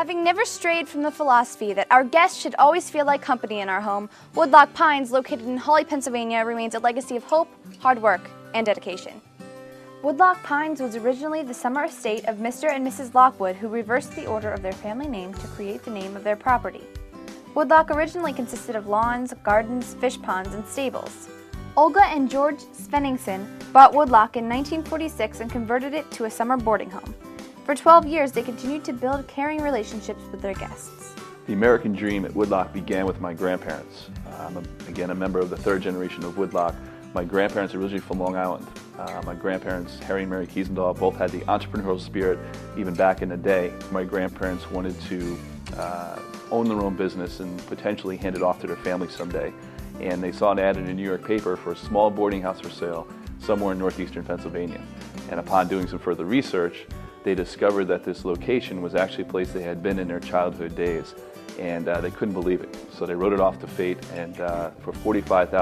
Having never strayed from the philosophy that our guests should always feel like company in our home, Woodloch Pines, located in Hawley, Pennsylvania, remains a legacy of hope, hard work, and dedication. Woodloch Pines was originally the summer estate of Mr. and Mrs. Lockwood, who reversed the order of their family name to create the name of their property. Woodloch originally consisted of lawns, gardens, fish ponds, and stables. Olga and George Svenningsson bought Woodloch in 1946 and converted it to a summer boarding home. For 12 years, they continued to build caring relationships with their guests. The American dream at Woodloch began with my grandparents. I'm, again, a member of the third generation of Woodloch. My grandparents are originally from Long Island. My grandparents, Harry and Mary Kiesendahl, both had the entrepreneurial spirit even back in the day. My grandparents wanted to own their own business and potentially hand it off to their family someday. And they saw an ad in a New York paper for a small boarding house for sale somewhere in northeastern Pennsylvania. And upon doing some further research, they discovered that this location was actually a place they had been in their childhood days, and they couldn't believe it. So they wrote it off to fate, and for $45,000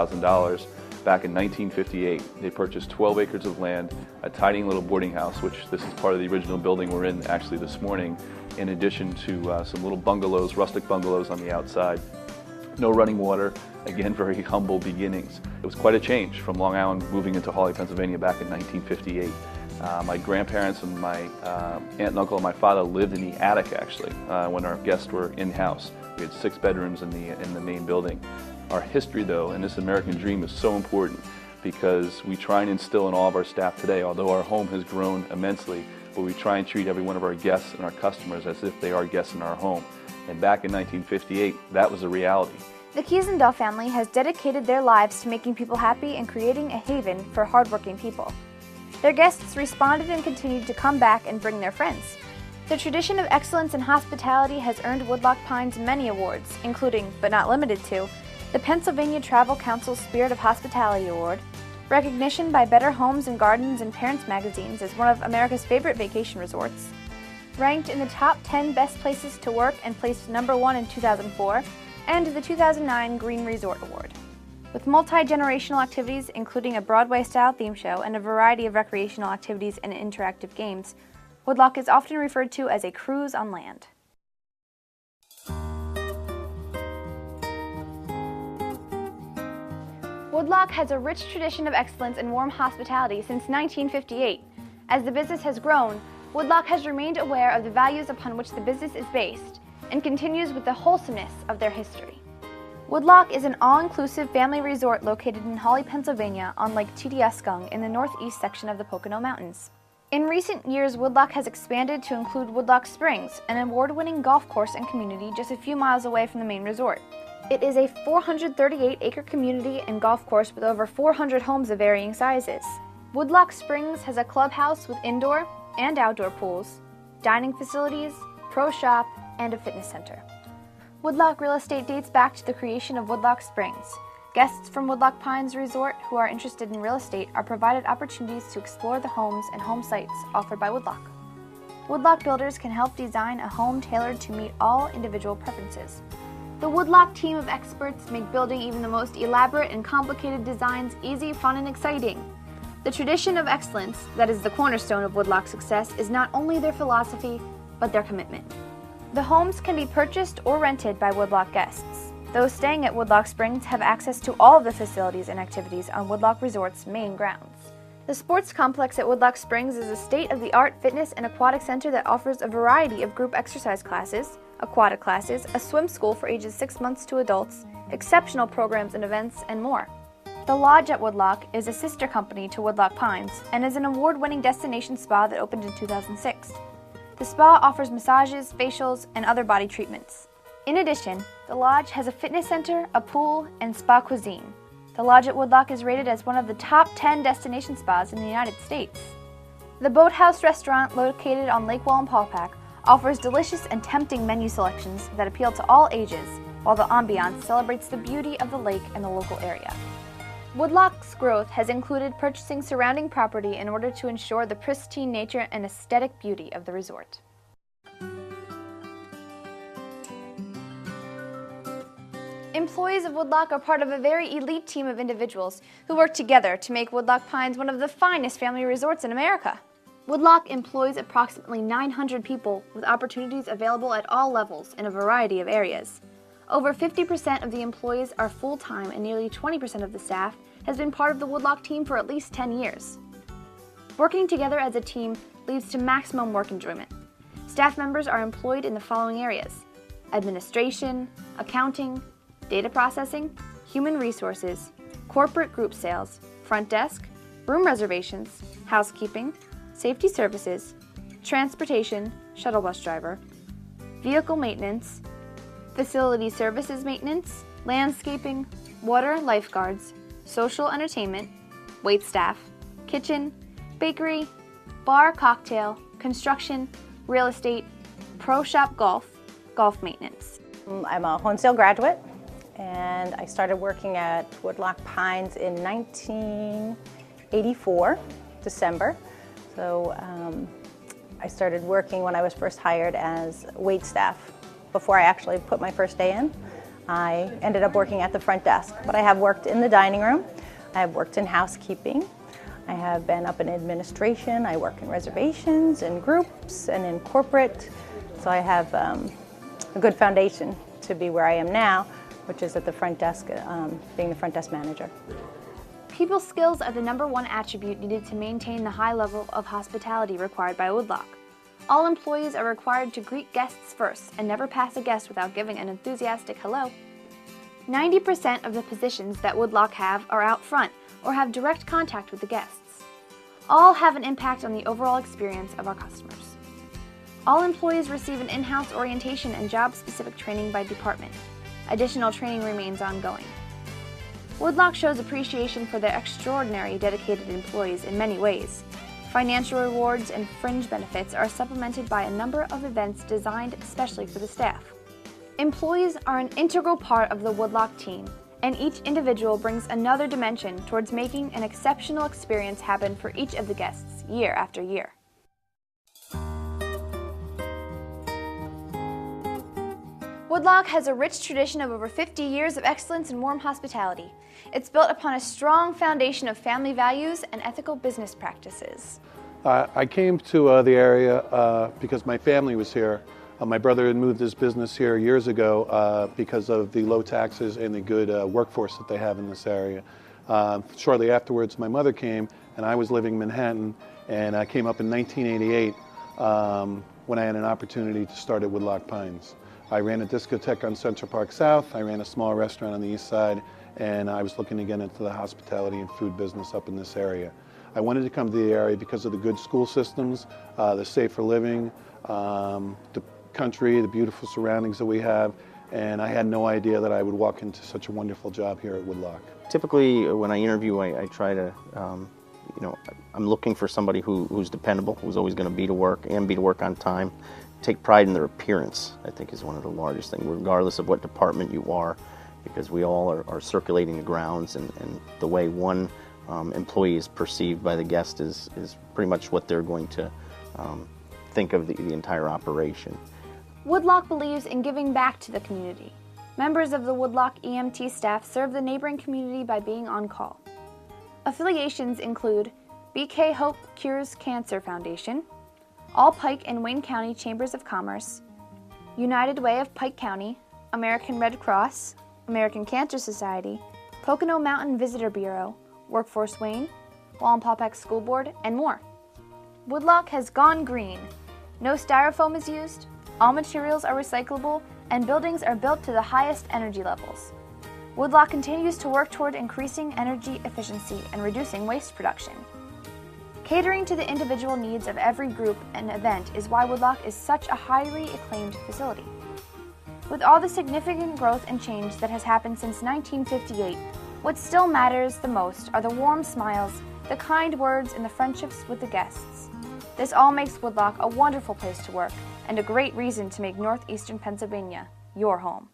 back in 1958, they purchased 12 acres of land, a tiny little boarding house, which this is part of the original building we're in actually this morning, in addition to some little bungalows, rustic bungalows on the outside. No running water, again, very humble beginnings. It was quite a change from Long Island moving into Hawley, Pennsylvania back in 1958. My grandparents and my aunt and uncle and my father lived in the attic actually when our guests were in-house. We had 6 bedrooms in the main building. Our history though, and this American dream, is so important because we try and instill in all of our staff today, although our home has grown immensely, but we try and treat every one of our guests and our customers as if they are guests in our home. And back in 1958, that was a reality. The Kiesendahl family has dedicated their lives to making people happy and creating a haven for hardworking people. Their guests responded and continued to come back and bring their friends. The tradition of excellence in hospitality has earned Woodloch Pines many awards, including, but not limited to, the Pennsylvania Travel Council's Spirit of Hospitality Award, recognition by Better Homes and Gardens and Parents magazines as one of America's favorite vacation resorts, ranked in the top 10 best places to work and placed #1 in 2004, and the 2009 Green Resort Award. With multi-generational activities, including a Broadway-style theme show and a variety of recreational activities and interactive games, Woodloch is often referred to as a cruise on land. Woodloch has a rich tradition of excellence and warm hospitality since 1958. As the business has grown, Woodloch has remained aware of the values upon which the business is based and continues with the wholesomeness of their history. Woodloch is an all-inclusive family resort located in Hawley, Pennsylvania on Lake Tiediaskung in the northeast section of the Pocono Mountains. In recent years, Woodloch has expanded to include Woodloch Springs, an award-winning golf course and community just a few miles away from the main resort. It is a 438-acre community and golf course with over 400 homes of varying sizes. Woodloch Springs has a clubhouse with indoor and outdoor pools, dining facilities, pro shop, and a fitness center. Woodloch real estate dates back to the creation of Woodloch Springs. Guests from Woodloch Pines Resort who are interested in real estate are provided opportunities to explore the homes and home sites offered by Woodloch. Woodloch builders can help design a home tailored to meet all individual preferences. The Woodloch team of experts make building even the most elaborate and complicated designs easy, fun, and exciting. The tradition of excellence, that is the cornerstone of Woodloch's success, is not only their philosophy, but their commitment. The homes can be purchased or rented by Woodloch guests. Those staying at Woodloch Springs have access to all of the facilities and activities on Woodloch Resort's main grounds. The sports complex at Woodloch Springs is a state-of-the-art fitness and aquatic center that offers a variety of group exercise classes, aquatic classes, a swim school for ages 6 months to adults, exceptional programs and events, and more. The Lodge at Woodloch is a sister company to Woodloch Pines and is an award-winning destination spa that opened in 2006. The spa offers massages, facials, and other body treatments. In addition, the Lodge has a fitness center, a pool, and spa cuisine. The Lodge at Woodloch is rated as one of the top 10 destination spas in the United States. The Boathouse restaurant, located on Lake Wallenpaupack, offers delicious and tempting menu selections that appeal to all ages, while the ambiance celebrates the beauty of the lake and the local area. Woodloch's growth has included purchasing surrounding property in order to ensure the pristine nature and aesthetic beauty of the resort. Employees of Woodloch are part of a very elite team of individuals who work together to make Woodloch Pines one of the finest family resorts in America. Woodloch employs approximately 900 people with opportunities available at all levels in a variety of areas. Over 50% of the employees are full-time and nearly 20% of the staff has been part of the Woodloch team for at least 10 years. Working together as a team leads to maximum work enjoyment. Staff members are employed in the following areas: administration, accounting, data processing, human resources, corporate group sales, front desk, room reservations, housekeeping, safety services, transportation, shuttle bus driver, vehicle maintenance, facility services maintenance, landscaping, water lifeguards, social entertainment, waitstaff, kitchen, bakery, bar cocktail, construction, real estate, pro shop golf maintenance. I'm a Honesdale graduate, and I started working at Woodloch Pines in 1984, December. So I started working when I was first hired as waitstaff. Before I actually put my first day in, I ended up working at the front desk. But I have worked in the dining room, I have worked in housekeeping, I have been up in administration, I work in reservations, in groups, and in corporate. So I have a good foundation to be where I am now, which is at the front desk, being the front desk manager. People skills are the #1 attribute needed to maintain the high level of hospitality required by Woodloch. All employees are required to greet guests first and never pass a guest without giving an enthusiastic hello. 90% of the positions that Woodloch have are out front or have direct contact with the guests. All have an impact on the overall experience of our customers. All employees receive an in-house orientation and job-specific training by department. Additional training remains ongoing. Woodloch shows appreciation for their extraordinary dedicated employees in many ways. Financial rewards and fringe benefits are supplemented by a number of events designed especially for the staff. Employees are an integral part of the Woodloch team, and each individual brings another dimension towards making an exceptional experience happen for each of the guests year after year. Woodloch has a rich tradition of over 50 years of excellence in warm hospitality. It's built upon a strong foundation of family values and ethical business practices. I came to the area because my family was here. My brother had moved his business here years ago because of the low taxes and the good workforce that they have in this area. Shortly afterwards, my mother came, and I was living in Manhattan, and I came up in 1988 when I had an opportunity to start at Woodloch Pines. I ran a discotheque on Central Park South, I ran a small restaurant on the east side, and I was looking to get into the hospitality and food business up in this area. I wanted to come to the area because of the good school systems, the safer living, the country, the beautiful surroundings that we have, and I had no idea that I would walk into such a wonderful job here at Woodloch. Typically, when I interview, I try to, I'm looking for somebody who's dependable, who's always going to be to work and be to work on time. Take pride in their appearance, I think, is one of the largest things, regardless of what department you are, because we all are circulating the grounds, and the way one employee is perceived by the guest is pretty much what they're going to think of the entire operation. Woodloch believes in giving back to the community. Members of the Woodloch EMT staff serve the neighboring community by being on call. Affiliations include BK Hope Cures Cancer Foundation, All Pike and Wayne County Chambers of Commerce, United Way of Pike County, American Red Cross, American Cancer Society, Pocono Mountain Visitor Bureau, Workforce Wayne, Wallenpaupack School Board, and more. Woodloch has gone green. No styrofoam is used, all materials are recyclable, and buildings are built to the highest energy levels. Woodloch continues to work toward increasing energy efficiency and reducing waste production. Catering to the individual needs of every group and event is why Woodloch is such a highly acclaimed facility. With all the significant growth and change that has happened since 1958, what still matters the most are the warm smiles, the kind words, and the friendships with the guests. This all makes Woodloch a wonderful place to work and a great reason to make northeastern Pennsylvania your home.